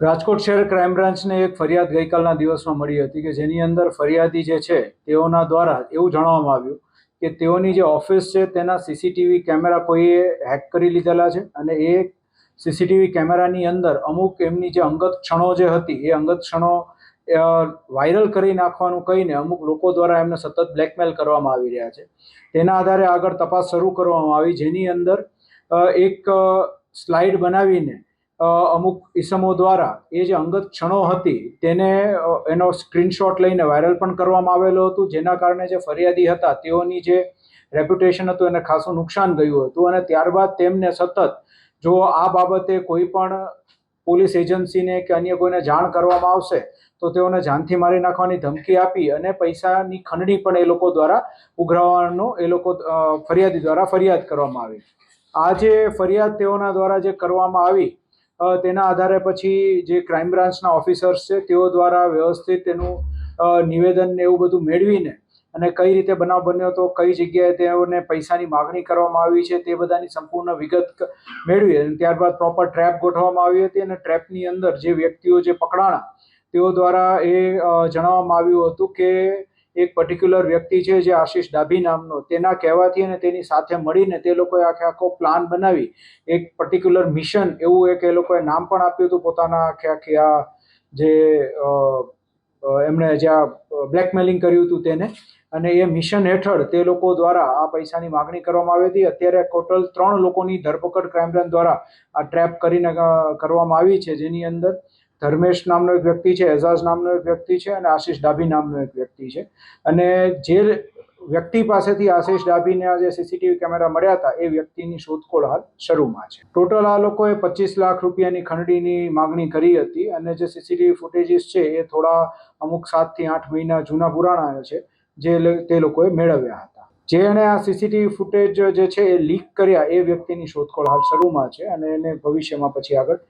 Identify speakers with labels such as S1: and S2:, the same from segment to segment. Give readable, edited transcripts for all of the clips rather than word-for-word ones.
S1: રાજકોટ શહેર ક્રાઇમ બ્રાન્ચને એક ફરિયાદ ગઈકાલના દિવસમાં મળી હતી કે જેની અંદર ફરિયાદી જે છે તેઓના દ્વારા એવું જણાવવામાં આવ્યું કે તેઓની જે ઓફિસ છે તેના સીસીટીવી કેમેરા કોઈએ હેક કરી લીધેલા છે અને એ સીસીટીવી કેમેરાની અંદર અમુક એમની જે અંગત ક્ષણો જે હતી એ અંગત ક્ષણો વાયરલ કરી નાખવાનું કહીને અમુક લોકો દ્વારા એમને સતત બ્લેકમેલ કરવામાં આવી રહ્યા છે. તેના આધારે આગળ તપાસ શરૂ કરવામાં આવી, જેની અંદર એક સ્લાઇડ બનાવીને અમુક ઇસમો દ્વારા એ જે અંગત ક્ષણો હતી તેને એનો સ્ક્રીનશોટ લઈને વાયરલ પણ કરવામાં આવેલો હતું, જેના કારણે જે ફરિયાદી હતા તેઓની જે રેપ્યુટેશન હતું એને ખાસું નુકસાન ગયું હતું. અને ત્યારબાદ તેમને સતત જો આ બાબતે કોઈ પણ પોલીસ એજન્સીને કે અન્ય કોઈને જાણ કરવામાં આવશે તો તેઓને જાનથી મારી નાખવાની ધમકી આપી અને પૈસાની ખંડણી પણ એ લોકો દ્વારા ઉઘરાવવાનો એ લોકો ફરિયાદી દ્વારા ફરિયાદ કરવામાં આવી. આ જે ફરિયાદ તેઓના દ્વારા જે કરવામાં આવી તેના આધારે પછી જે ક્રાઇમ બ્રાન્ચના ઓફિસર્સ છે તેઓ દ્વારા વ્યવસ્થિત એનું નિવેદન એવું બધું મેળવીને અને કઈ રીતે બનાવ બન્યો હતો, કઈ જગ્યાએ તેઓને પૈસાની માગણી કરવામાં આવી છે તે બધાની સંપૂર્ણ વિગત મેળવી અને ત્યારબાદ પ્રોપર ટ્રેપ ગોઠવવામાં આવી હતી. અને ટ્રેપની અંદર જે વ્યક્તિઓ જે પકડાણા તેઓ દ્વારા એ જણાવવામાં આવ્યું હતું કે એક પર્ટિક્યુલર વ્યક્તિ છે જે આશિષ ડાભી નામનો, તેના કહેવાથી અને તેની સાથે મળીને તે લોકોએ આખો પ્લાન બનાવી એક પર્ટિક્યુલર મિશન એવું એક એ લોકોએ નામ પણ આપ્યું હતું પોતાના આખી આ જે એમણે જ્યાં બ્લેકમેલિંગ કર્યું હતું તેને, અને એ મિશન હેઠળ તે લોકો દ્વારા આ પૈસાની માગણી કરવામાં આવી હતી. અત્યારે ટોટલ 3 લોકોની ધરપકડ ક્રાઇમ બ્રાન્ચ દ્વારા આ ટ્રેપ કરીને કરવામાં આવી છે, જેની અંદર ધર્મેશ નામનો એક વ્યક્તિ છે, એઝાઝ નામનો એક વ્યક્તિ છે અને આશિષ ડાભી નામનો એક વ્યક્તિ છે. અને જે વ્યક્તિ પાસેથી આશિષ ડાભીના જે સીસીટીવી કેમેરા મળ્યા હતા એ વ્યક્તિની શોધખોળ હાલ શરૂમાં છે. ટોટલ આ લોકોએ 25 લાખ રૂપિયાની ખંડણીની માગણી કરી હતી અને જે સીસીટીવી ફૂટેજીસ છે એ થોડા અમુક 7 થી 8 મહિના જૂના પુરાણા છે જે તે લોકોએ મેળવ્યા હતા. જેણે આ સીસીટીવી ફૂટેજ જે છે એ લીક કર્યા એ વ્યક્તિની શોધખોળ હાલ શરૂમાં છે અને એને ભવિષ્યમાં પછી આગળ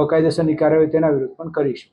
S1: કાયદેસરની કાર્યવાહી તેના વિરુદ્ધ પણ કરીશું.